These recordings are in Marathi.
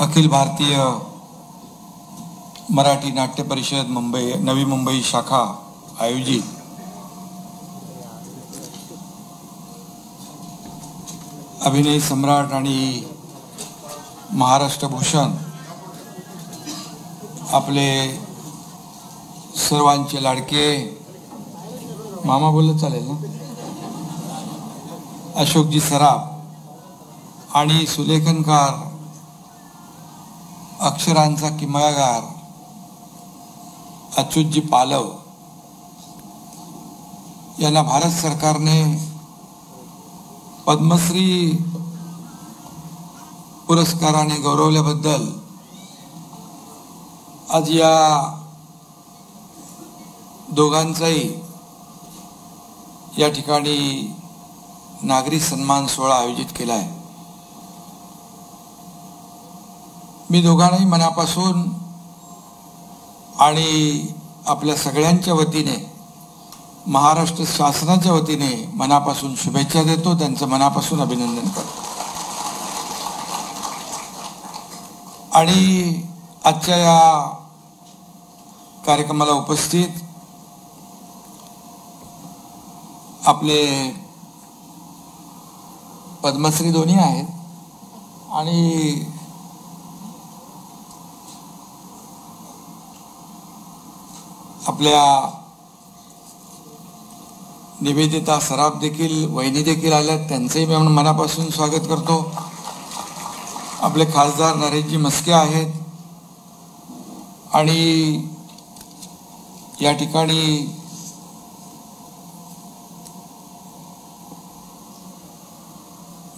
अखिल भारतीय मराठी नाट्य परिषद मुंबई नवी मुंबई शाखा आयोजित अभिनय सम्राट आणि महाराष्ट्र भूषण आपले सर्वांचे लाडके मामा बोलत चालेल ना, अशोकजी सराफ आणि सुलेखनकार अक्षरांचा किमयागार अच्युतजी पालव यांना भारत सरकारने पद्मश्री पुरस्काराने गौरवल्याबद्दल आज या दोघांचाही या ठिकाणी नागरी सन्मान सोहळा आयोजित केला आहे। मी दोघांनाही मनापासून आणि आपल्या सगळ्यांच्या वतीने महाराष्ट्र शासनाच्या वतीने मनापासून शुभेच्छा देतो, त्यांचं मनापासून अभिनंदन करतो। आणि आजच्या या कार्यक्रमाला उपस्थित आपले पद्मश्री दोन्ही आहेत आणि आपल्या निवेदिता सराफ देखील वहिनी देखील आल्यात, त्यांचंही मी मनापासून स्वागत करतो। आपले खासदार नरेशजी मस्के आहेत आणि या ठिकाणी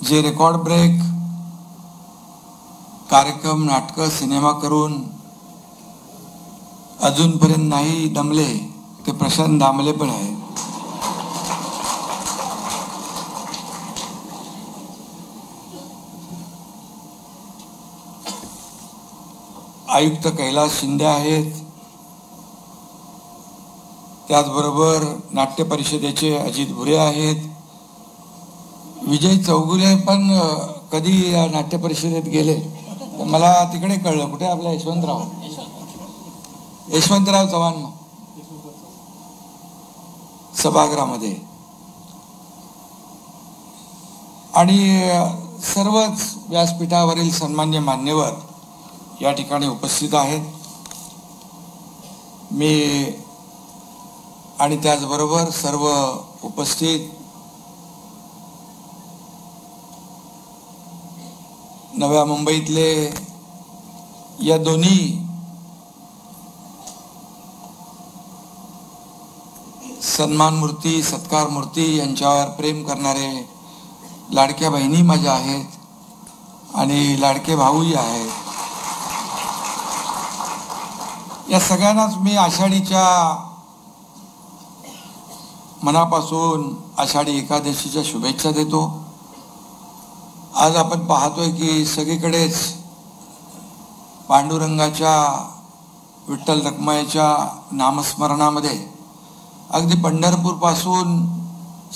जे रेकॉर्ड ब्रेक कार्यक्रम नाटकं सिनेमा करून अजूनपर्यंत नाही दमले ते प्रशांत दामले पण आहे। आयुक्त कैलास शिंदे आहेत, त्याचबरोबर नाट्य परिषदेचे अजित भुरे आहेत, विजय चौगुले पण कधी नाट्य परिषदेत गेले मला तिकडे कळलं, कुठे आपला यशवंतराव चव्हाण सभागृहामध्ये, आणि सर्वच व्यासपीठावरील सन्मान्य मान्यवर या ठिकाणी उपस्थित आहेत। मी आणि त्याचबरोबर सर्व उपस्थित नव्या मुंबईतले या दोन्ही सन्मान मूर्ती सत्कार मूर्ती यांच्यावर प्रेम करणारे लाडक्या बहिणी माझ्या आहेत आणि लाडके भाऊही आहेत। या सगळ्यांनाच मी आषाढीच्या मनापासून आषाढी एकादशीच्या शुभेच्छा देतो। आज आपण पाहतोय की सगळीकडेच पांडुरंगाच्या विठ्ठल रखुमाईच्या नामस्मरणामध्ये अगदी पंढरपूर पासून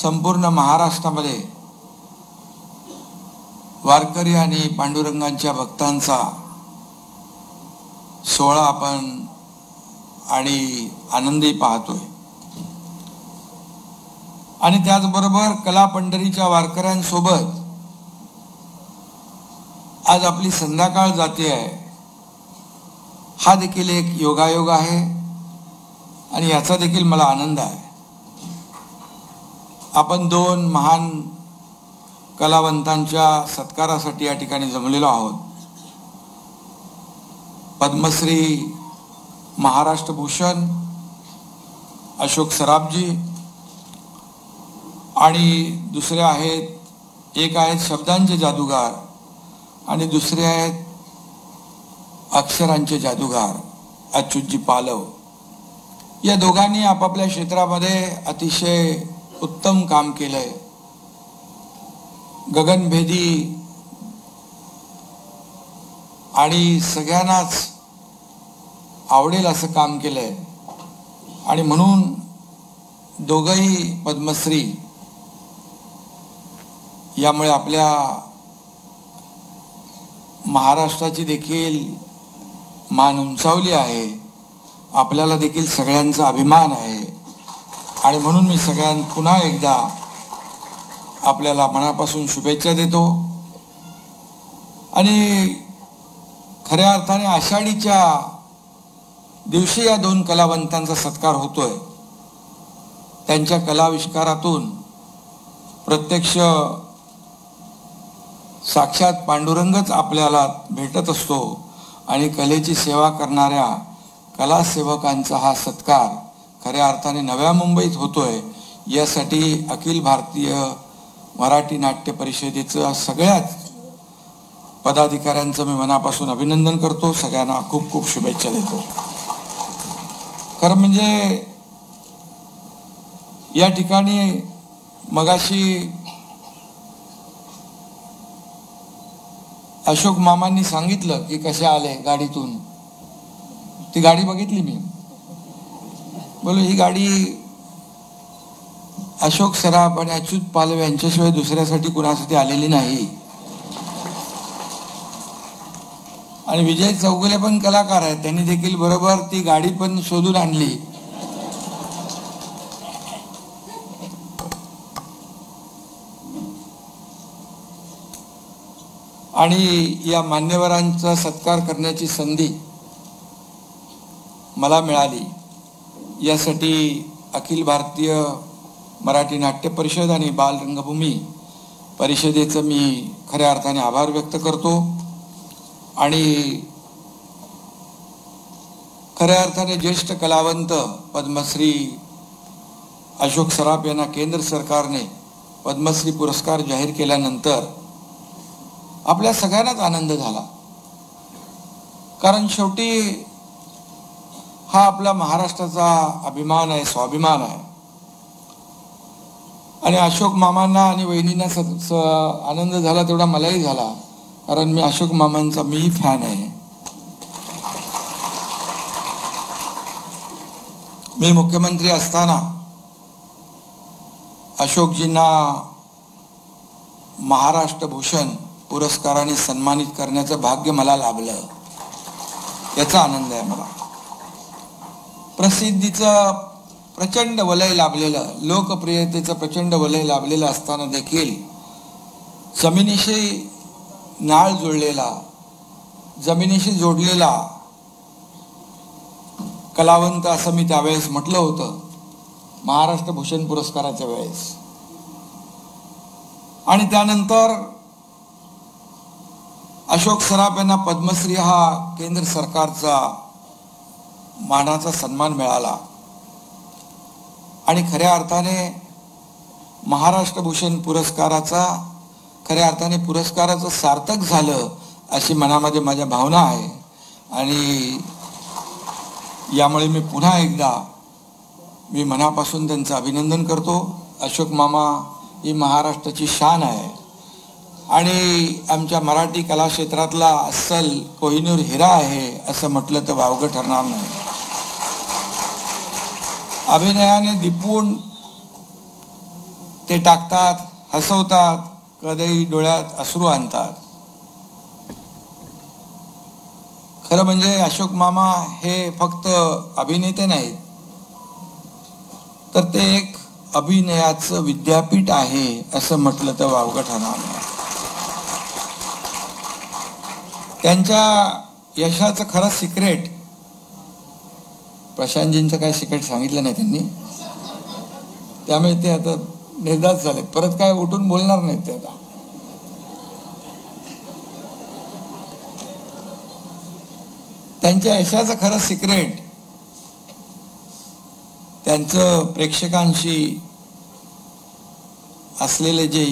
संपूर्ण महाराष्ट्रामध्ये वारकरी आणि पांडुरंगांच्या भक्तांचा सोहळा आपण आणि आनंदी पाहतोय। आणि त्याचबरोबर कला पंढरीच्या वारकऱ्यांसोबत आज आपली संध्याकाळ जाते आहे, हा देखील एक योगायोग आहे आणि याचा देखील मला आनंद आहे। आपण दोन महान कलावंतांच्या सत्कारासाठी या ठिकाणी जमलेलो आहोत। पद्मश्री महाराष्ट्र भूषण अशोक सराफजी आणि दुसरे आहेत, एक आहेत शब्दांचे जादूगार आणि दुसरे आहेत अक्षरांचे जादूगार अच्युतजी पालव। या दोघांनी आपापल्या क्षेत्रामध्ये अतिशय उत्तम काम केलंय, गगनभेदी आणि सगळ्यांनाच आवडेल असं काम केलंय आणि म्हणून दोघंही पद्मश्री यामुळे आपल्या महाराष्ट्राची देखील मान उंचावली आहे, आपल्याला देखील सगळ्यांचा अभिमान आहे. आणि म्हणून मी पुन्हा एकदा आपल्याला मनापासून शुभेच्छा देतो. आणि खऱ्या अर्थाने आषाढीच्या दिवशी या दोन कलावंतांचा सत्कार होतोय. त्यांच्या कलाविष्कारातून प्रत्यक्ष साक्षात पांडुरंगच आपल्याला भेटत असतो. आणि कलेची सेवा करणाऱ्या कलासेवकांचा हा सत्कार खऱ्या अर्थाने नव्या मुंबईत होतोय. यासाठी अखिल भारतीय मराठी नाट्य परिषदेचं सगळ्याच पदाधिकाऱ्यांचं मी मनापासून अभिनंदन करतो. सगळ्यांना खूप खूप शुभेच्छा देतो. खरं म्हणजे या ठिकाणी मगाशी अशोक मामांनी सांगितलं की कशा आले गाडीतून. ती गाडी बघितली मी. बोलो ही गाडी अशोक सराफ आणि अच्युत पालव यांच्याशिवाय दुसऱ्यासाठी कुणासाठी आलेली नाही. आणि विजय चौगुले पण कलाकार आहेत, त्यांनी देखील बरोबर ती गाडी पण शोधून आणली. आणि या मान्यवरांचा सत्कार करण्याची संधी मला मिळाली. यासाठी अखिल भारतीय मराठी नाट्य परिषद आणि बाल रंगभूमी परिषदेचं मी खऱ्या अर्थाने आभार व्यक्त करतो. आणि खऱ्या अर्थाने ज्येष्ठ कलावंत पद्मश्री अशोक सराफ यांना केंद्र सरकारने पद्मश्री पुरस्कार जाहीर केल्यानंतर आपल्या सगळ्यांनाच आनंद झाला. कारण शेवटी हा आपला महाराष्ट्राचा अभिमान आहे, स्वाभिमान आहे. आणि अशोक मामांना आणि वहिनींना आनंद झाला तेवढा मलाही झाला, कारण मी अशोक मामांचा मी फॅन आहे. मी मुख्यमंत्री असताना अशोकजींना महाराष्ट्र भूषण पुरस्काराने सन्मानित करण्याचं भाग्य मला लाभलं. याचा आनंद आहे मला. प्रसिद्धीचं प्रचंड वलय लाभलेलं, लोकप्रियतेचं प्रचंड वलय लाभलेलं असताना देखील जमिनीशी नाळ जुळलेला, जमिनीशी जोडलेला कलावंत असं मी त्यावेळेस म्हटलं होतं महाराष्ट्र भूषण पुरस्काराच्या वेळेस. आणि त्यानंतर अशोक सराफ यांना पद्मश्री हा केंद्र सरकारचा मानाचा सन्मान मिळाला. आणि खऱ्या अर्थाने महाराष्ट्र भूषण पुरस्काराचा खऱ्या अर्थाने पुरस्काराचं सार्थक झालं अशी मनामध्ये माझ्या भावना आहे. आणि यामुळे मी पुन्हा एकदा मी मनापासून त्यांचं अभिनंदन करतो. अशोक मामा ही महाराष्ट्राची शान आहे आणि आमच्या मराठी कला क्षेत्रातला अस्सल कोहिनूर हिरा आहे असं म्हटलं तर वावगं ठरणार नाही. अभिनयाने दिपून ते टाकतात, हसवतात, कधी डोळ्यात अश्रू आणतात. खरं म्हणजे अशोक मामा हे फक्त अभिनेते नाहीत, तर ते एक अभिनयाचं विद्यापीठ आहे असं म्हटलं तर वावगं ठरणार नाही. त्यांच्या यशाचं खरं सिक्रेट, प्रशांतजींचं काय सिक्रेट सांगितलं नाही त्यांनी, त्यामुळे ते आता निर्धास्त झाले, परत काय उठून बोलणार नाहीत ते आता. त्यांच्या यशाचं खरं सिक्रेट त्यांचं प्रेक्षकांशी असलेले जे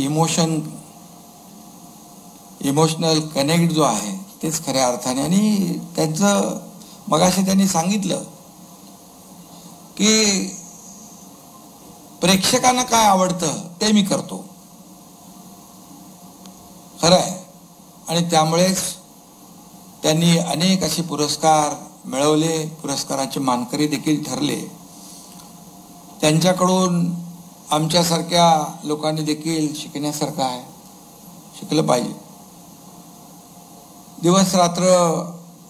इमोशनल कनेक्ट जो आहे तेच खऱ्या अर्थाने. आणि त्यांचं मगाशी त्यांनी सांगितलं की प्रेक्षकांना काय आवडतं ते मी करतो, खरं आहे. आणि त्यामुळेच त्यांनी अनेक असे पुरस्कार मिळवले, पुरस्काराचे मानकरी देखील ठरले. त्यांच्याकडून आमच्यासारख्या लोकांनी देखील शिकण्यासारखं आहे, शिकलं पाहिजे. दिवस रात्र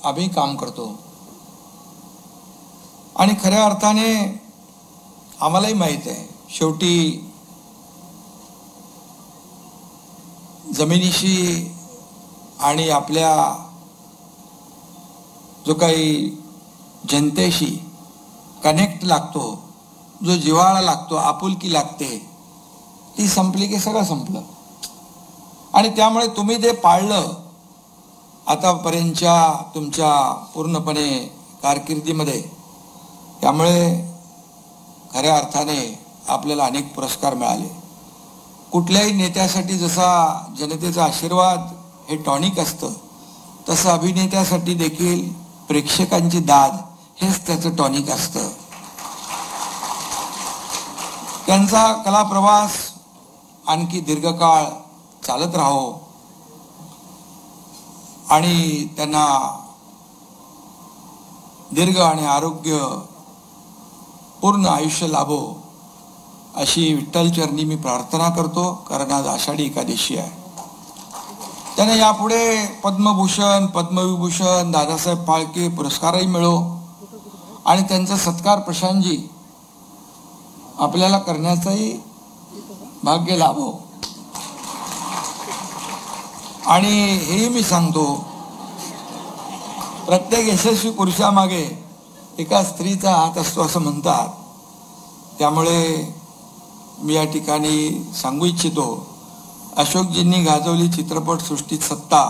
आम्ही काम करतो आणि खऱ्या अर्थाने आम्हालाही माहीत आहे शेवटी जमिनीशी आणि आपल्या जो काही जनतेशी कनेक्ट लागतो, जो जिव्हाळा लागतो, आपुलकी लागते, ती संपली की सगळं संपलं. आणि त्यामुळे तुम्ही जे पाळलं आतापर्यंतच्या तुमच्या पूर्णपणे कारकिर्दीमध्ये, त्यामुळे खऱ्या अर्थाने आपल्याला अनेक पुरस्कार मिळाले. कुठल्याही नेत्यासाठी जसा जनतेचा आशीर्वाद हे टॉनिक असतं, तसं अभिनेत्यासाठी देखील प्रेक्षकांची दाद हेच त्याचं टॉनिक असतं. त्यांचा कला प्रवास आणखी दीर्घकाळ चालत राहो आणि त्यांना दीर्घ आणि आरोग्य पूर्ण आयुष्य लाभो अशी विठ्ठलचरणी मी प्रार्थना करतो. कारण आज आषाढी एकादशी आहे. त्यांना यापुढे पद्मभूषण, पद्मविभूषण, दादासाहेब फाळके पुरस्कारही मिळो आणि त्यांचा सत्कार प्रशांतजी आपल्याला करण्याचंही भाग्य लाभो. आणि हेही मी सांगतो, प्रत्येक यशस्वी पुरुषामागे एका स्त्रीचा हात असतो असं म्हणतात. त्यामुळे मी या ठिकाणी सांगू इच्छितो, अशोकजींनी गाजवली चित्रपटसृष्टीत सत्ता,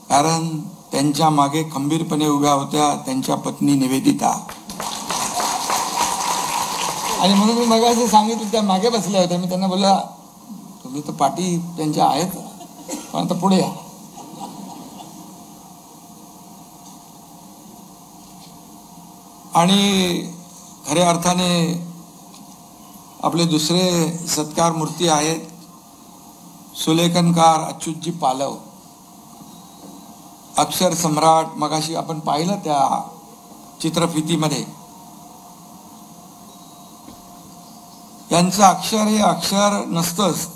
कारण त्यांच्या मागे खंबीरपणे उभ्या होत्या त्यांच्या पत्नी निवेदिता. आणि म्हणून मी मगाशी सांगितलं, त्या मागे बसल्या होत्या. मी त्यांना बोलला, तुम्ही तर पाठी त्यांच्या आहेत, पण आता पुढे या. आणि खऱ्या अर्थाने आपले दुसरे सत्कार मूर्ती आहेत सुलेखनकार अच्युतजी पालव, अक्षर सम्राट. मगाशी आपण पाहिलं त्या चित्रफितीमध्ये, यांचं अक्षर हे अक्षर नसतंच,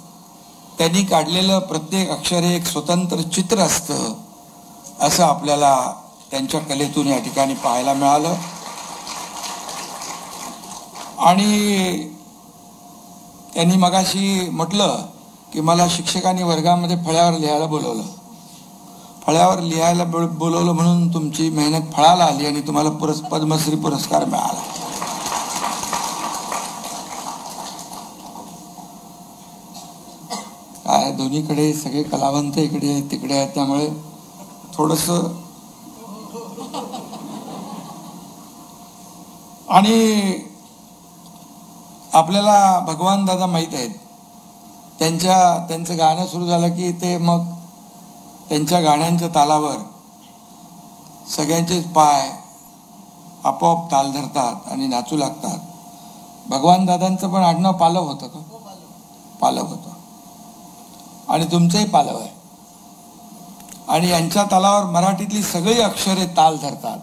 त्यांनी काढलेलं प्रत्येक अक्षर हे एक स्वतंत्र चित्र असतं, असं आपल्याला त्यांच्या कलेतून या ठिकाणी पाहायला मिळालं. आणि त्यांनी मगाशी म्हटलं की मला शिक्षकांनी वर्गामध्ये फळ्यावर लिहायला बोलवलं. फळ्यावर लिहायला बोलवलं म्हणून तुमची मेहनत फळाला आली आणि तुम्हाला पद्मश्री पुरस्कार मिळाला. काय दोन्हीकडे सगळे कलावंत इकडे आहेत तिकडे आहेत, त्यामुळे थोडस. आणि आपल्याला भगवान दादा माहीत आहेत, त्यांचं गाणं सुरू झालं की ते मग त्यांच्या गाण्यांच्या तालावर सगळ्यांचेच पाय आपोआप ताल धरतात आणि नाचू लागतात. भगवान दादांचं पण आडनाव पालव होतं का? पालव होतं. आणि तुमचंही पालव आहे. आणि यांच्या तालावर मराठीतली सगळी अक्षरे ताल धरतात.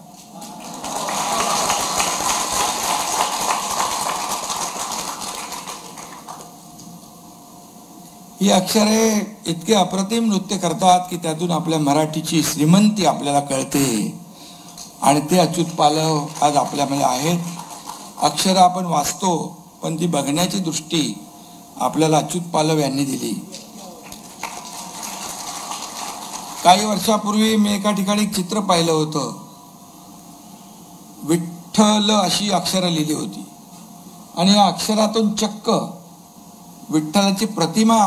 ही अक्षरे इतके अप्रतिम नृत्य करतात की त्यातून आपल्या मराठीची श्रीमंती आपल्याला कळते. आणि ते अच्युत पालव आज आपल्यामध्ये आहेत. अक्षरं आपण वाचतो, पण ती बघण्याची दृष्टी आपल्याला अच्युत पालव यांनी दिली. काही वर्षापूर्वी मी एका ठिकाणी चित्र पाहिलं होतं, विठ्ठल अशी अक्षरं लिहिली होती आणि या अक्षरातून चक्क विठ्ठलाची प्रतिमा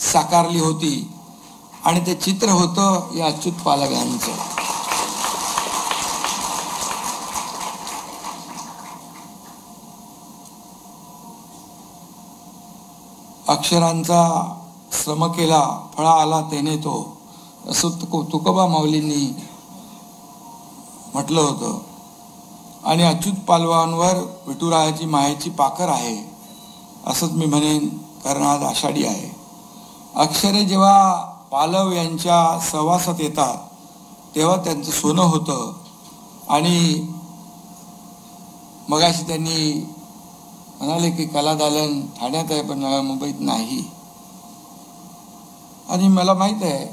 साकारली होती आणि ते चित्र होतं या अच्युत पालव यांचं. अक्षरांचा श्रम केला, फळा आला तेने तो, असं तुकोबा माऊलींनी म्हटलं होतं. आणि अच्युत पालवांवर विठुरायाची मायेची पाकर आहे असंच मी म्हणेन, कारण आज आषाढी आहे. अक्षरे जेव्हा पालव यांच्या सहवासात येतात तेव्हा त्यांचं सोनं होतं. आणि मगाशी त्यांनी म्हणाले की कलादालन ठाण्यात आहे पण नव्या मुंबईत नाही. आणि मला माहित आहे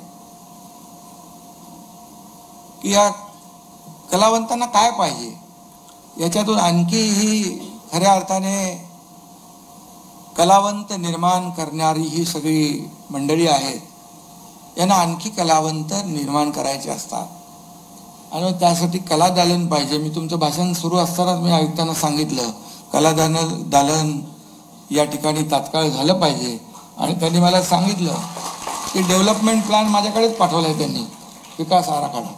की या कलावंतांना काय पाहिजे, याच्यातून आणखी ही खऱ्या अर्थाने कलावंत निर्माण करणारी ही सगळी मंडळी आहेत, यांना आणखी कलावंत निर्माण करायचे असतात आणि त्यासाठी कला दालन पाहिजे. मी तुमचं भाषण सुरू असतानाच मी आयुक्तांना सांगितलं दालन या ठिकाणी तात्काळ झालं पाहिजे. आणि त्यांनी मला सांगितलं की डेव्हलपमेंट प्लॅन माझ्याकडेच पाठवला आहे त्यांनी, विकास आराखडा.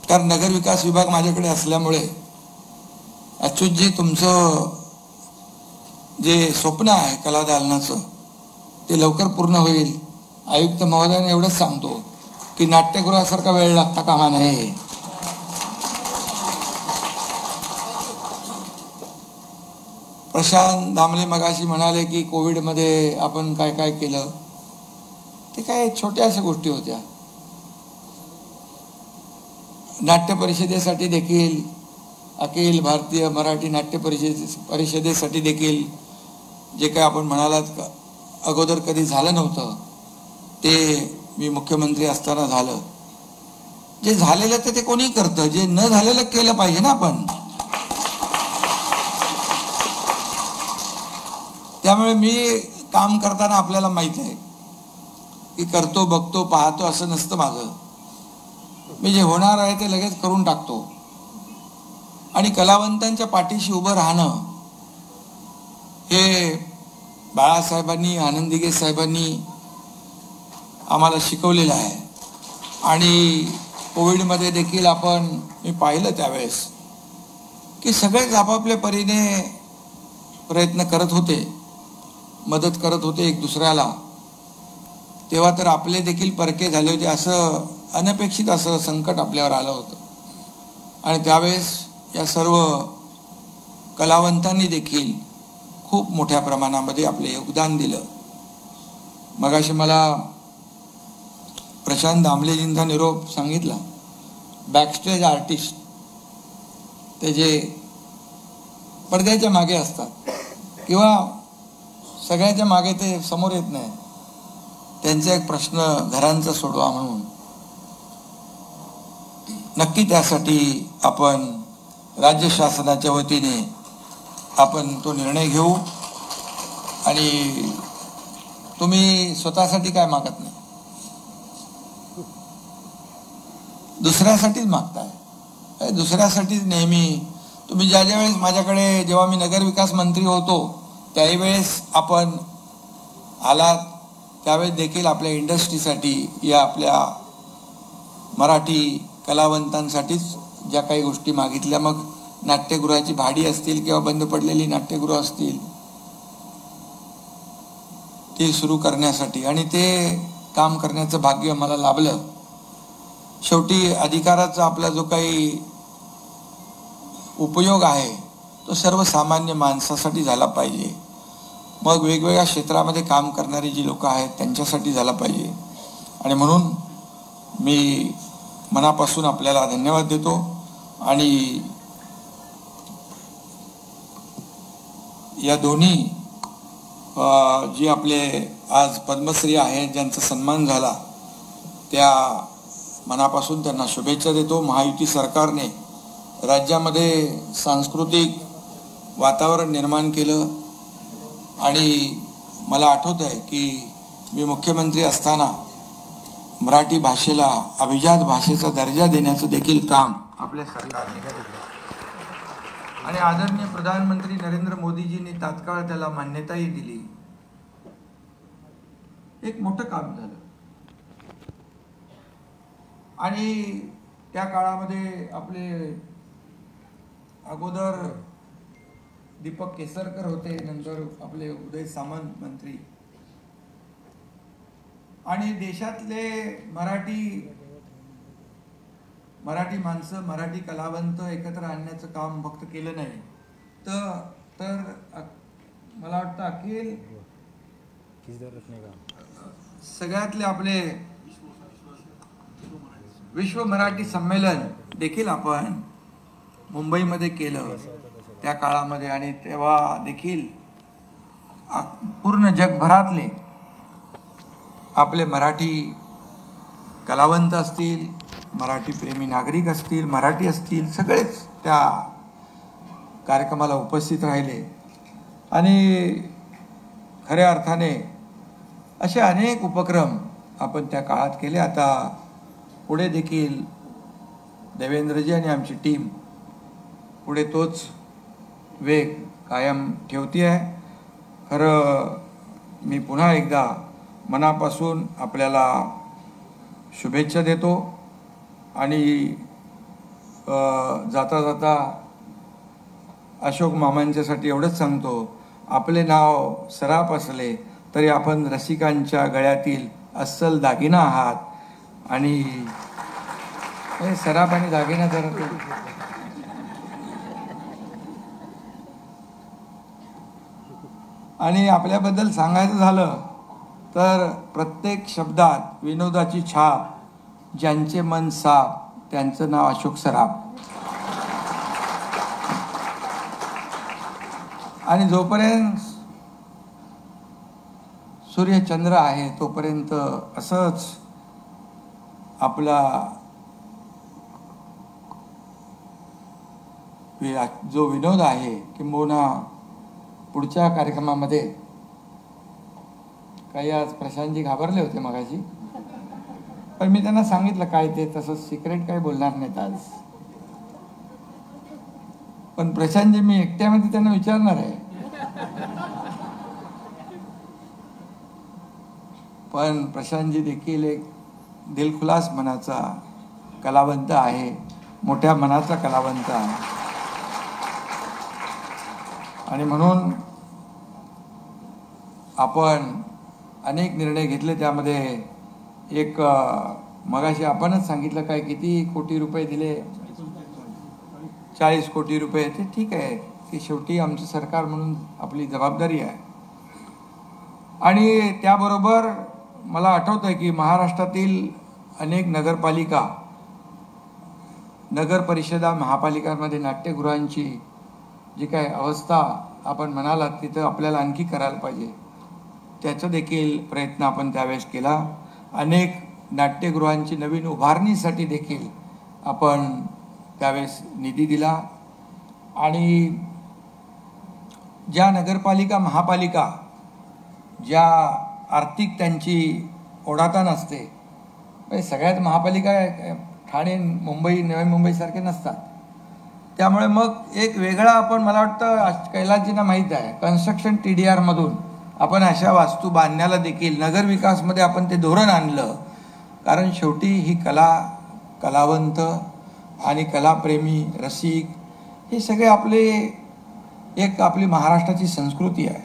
कारण नगर विकास विभाग माझ्याकडे असल्यामुळे अच्युतजी तुमचं जे स्वप्न आहे कला दालनाचं ते लवकर पूर्ण होईल. आयुक्त महोदयाने एवढंच सांगतो की नाट्यगृहासारखा वेळ लागता कामा नये. प्रशांत दामले मगाशी म्हणाले की कोविडमध्ये आपण काय काय केलं, ते काय छोट्याशा गोष्टी होत्या. नाट्य परिषदेसाठी देखील, अखिल भारतीय मराठी नाट्य परिषदेसाठी देखील जे काय आपण म्हणालात अगोदर कधी झालं नव्हतं, ते मी मुख्यमंत्री असताना झालं. जे झालेलं ते कोणी करतं, जे न झालेलं केलं पाहिजे ना आपण. त्यामुळे मी काम करताना आपल्याला माहित आहे की करतो, बघतो, पाहतो असं नसतं माझं. मी जे होणार आहे ते लगेच करून टाकतो. आणि कलावंतांच्या पाठीशी उभं राहणं हे बाळासाहेबांनी, आनंद दिघे साहेबांनी आम्हाला शिकवलेलं आहे. आणि कोविडमध्ये देखील मी पाहिलं त्यावेळेस की सगळेच आपापल्या परीने प्रयत्न करत होते, मदत करत होते एक दुसऱ्याला. तेव्हा तर आपले देखील परके झाले होते. असं अनपेक्षित असं संकट आपल्यावर आलं होतं. आणि त्यावेळेस या सर्व कलावंतांनी देखील खूप मोठ्या प्रमाणामध्ये आपले योगदान दिलं. मगाशी मला प्रशांत दामलेजींचा निरोप सांगितला. बॅकस्टेज आर्टिस्ट, ते जे पडद्याच्या मागे असतात किंवा सगळ्याच्या मागे ते समोर येत नाही, त्यांचा एक प्रश्न घरांचा सोडवा म्हणून नक्की त्यासाठी आपण राज्य शासनाच्या वतीने आपण तो निर्णय घेऊ. आणि तुम्ही स्वतःसाठी काय मागत नाही, दुसऱ्यासाठीच मागताय. दुसऱ्यासाठीच नेहमी तुम्ही ज्या वेळेस माझ्याकडे, जेव्हा मी नगरविकास मंत्री होतो त्यावेळेस आपण आलात, त्यावेळेस देखील आपल्या इंडस्ट्रीसाठी, या आपल्या मराठी कलावंतांसाठीच ज्या काही गोष्टी मागितल्या, मग नाट्यगृहाची भाडी असतील किंवा बंद पडलेली नाट्यगृह असतील, ते सुरू करण्यासाठी. आणि ते काम करण्याचं भाग्य मला लाभलं. शेवटी अधिकाराचा आपला जो काही उपयोग आहे तो सर्वसामान्य माणसासाठी झाला पाहिजे. मग वेगवेगळ्या क्षेत्रामध्ये काम करणारी जी लोक आहेत त्यांच्यासाठी झाला पाहिजे. आणि म्हणून मी मनापासून आपल्याला धन्यवाद देतो. आणि या दोन्ही जे आपले आज पद्मश्री आहेत, ज्यांचा सन्मान झाला, त्या मनापासून त्यांना शुभेच्छा देतो. महायुती सरकारने राज्यामध्ये सांस्कृतिक वातावरण निर्माण केलं. आणि मला आठवत आहे की मी मुख्यमंत्री असताना मराठी भाषेला अभिजात भाषेचा दर्जा देण्याचं देखील काम आपल्या सरकारने केलं. आणि आदरणीय प्रधानमंत्री नरेंद्र मोदीजींनी तात्काळ त्याला मान्यताही दिली. एक मोठं काम झालं. आणि त्या काळामध्ये आपले अगोदर दीपक केसरकर होते, नंतर आपले उदय सामंत मंत्री. आणि देशातले मराठी माणसं, मराठी कलावंत एकत्र आणण्याचं काम फक्त केलं नाही, तर मला वाटतं अखिल सगळ्यातले आपले विश्व मराठी संमेलन देखील आपण मुंबईमध्ये केलं त्या काळामध्ये. आणि तेव्हा देखील पूर्ण जगभरातले आपले मराठी कलावंत असतील, मराठी प्रेमी नागरिक असतील, मराठी असतील, सगळेच त्या कार्यक्रमाला उपस्थित राहिले आणि खऱ्या अर्थाने असे अनेक उपक्रम आपण त्या काळात केले. आता पुढे देखील देवेंद्रजी आणि आमची टीम पुढे तोच वेग कायम ठेवते आहे. खरं मी पुन्हा एकदा मनापासून आपल्याला शुभेच्छा देतो आणि जाता जाता अशोक मामांच्यासाठी एवढंच सांगतो, आपले नाव सराफ असले तरी आपण रसिकांच्या गळ्यातील अस्सल दागिना आहात आणि सराफ आणि दागिना तर आणि आपल्याबद्दल सांगायचं झालं तर प्रत्येक शब्दात विनोदाची छाप, ज्यांचे मन साफ त्यांचं नाव अशोक सराफ. आणि जोपर्यंत सूर्यचंद्र आहे तोपर्यंत असंच आपला जो विनोद आहे, किंबहुना पुढच्या कार्यक्रमामध्ये काही आज प्रशांतजी घाबरले होते मगाशी, पण मी त्यांना सांगितलं काय ते तसं सिक्रेट काही बोलणार नाहीत आज. पण प्रशांतजी मी एकट्यामध्ये त्यांना विचारणार आहे. पण प्रशांतजी देखील एक दिलखुलास मनाचा कलावंत आहे, मोठ्या मनाचा कलावंत आहे आणि म्हणून आपण अनेक निर्णय घेतले. त्यामध्ये एक मगाशी आपणच सांगितलं काय किती कोटी रुपये दिले, 40 कोटी रुपये. ते ठीक आहे की शेवटी आमचं सरकार म्हणून आपली जबाबदारी आहे. आणि त्याबरोबर मला आठवतं आहे की महाराष्ट्रातील अनेक नगरपालिका, नगर परिषदा, महापालिकांमध्ये नाट्यगृहांची जी काय अवस्था आपण म्हणालात तिथं आपल्याला आणखी करायला पाहिजे, त्याचा देखील प्रयत्न आपण त्यावेळेस केला. अनेक नाट्यगृहांची नवीन उभारणीसाठी देखील आपण त्यावेळेस निधी दिला. आणि ज्या नगरपालिका, महापालिका ज्या आर्थिक त्यांची ओढाताण असते, सगळ्याच महापालिका ठाणे, मुंबई, नवी मुंबईसारखे नसतात. त्यामुळे मग एक वेगळा आपण, मला वाटतं कैलासजींना माहीत आहे, कन्स्ट्रक्शन TDR मधून आपण अशा वास्तू बांधण्याला देखील नगर विकासमध्ये आपण ते धोरण आणलं. कारण शेवटी ही कलावंत आणि कलाप्रेमी रसिक हे सगळे आपली महाराष्ट्राची संस्कृती आहे.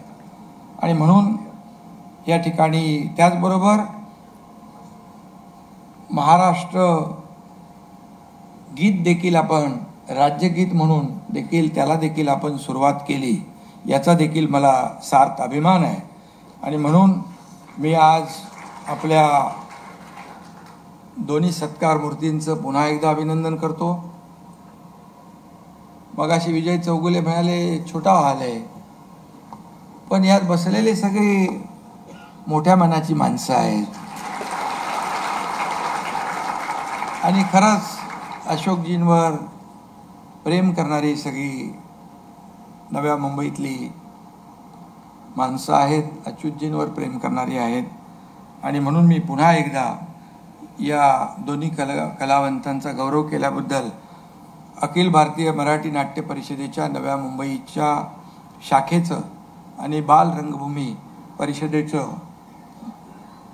आणि म्हणून या ठिकाणी त्याचबरोबर महाराष्ट्र गीत देखील आपण राज्यगीत म्हणून देखील त्याला देखील आपण सुरुवात केली, याचा देखील मला सार्थ अभिमान आहे. आणि म्हणून मी आज आपल्या दोन्ही सत्कार मूर्तींचं पुन्हा एकदा अभिनंदन करतो. मगाशी विजय चौगुले म्हणाले छोटा हॉल आहे, पण यात बसलेले सगळे मोठ्या मनाची माणसं आहेत. आणि खरंच अशोकजींवर प्रेम करणारी सगळी नव्या मुंबईतली माणसं आहेत, अच्युतजींवर प्रेम करणारी आहेत. आणि म्हणून मी पुन्हा एकदा या दोन्ही कलावंतांचा गौरव केल्याबद्दल अखिल भारतीय मराठी नाट्य परिषदेच्या नव्या मुंबईच्या शाखेचं आणि बाल रंगभूमी परिषदेचं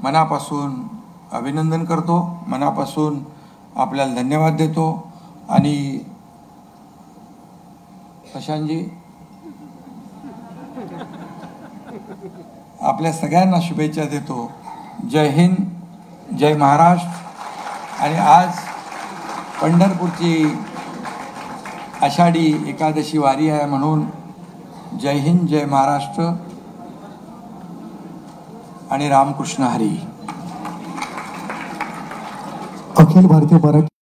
मनापासून अभिनंदन करतो, मनापासून आपल्याला धन्यवाद देतो. आणि प्रशांतजी आपल्या सगळ्यांना शुभेच्छा देतो. जय हिंद, जय महाराष्ट्र. आणि आज पंढरपूरची आषाढी एकादशी वारी आहे, म्हणून जय हिंद, जय महाराष्ट्र आणि रामकृष्ण हरी. अखिल भारतीय मराठी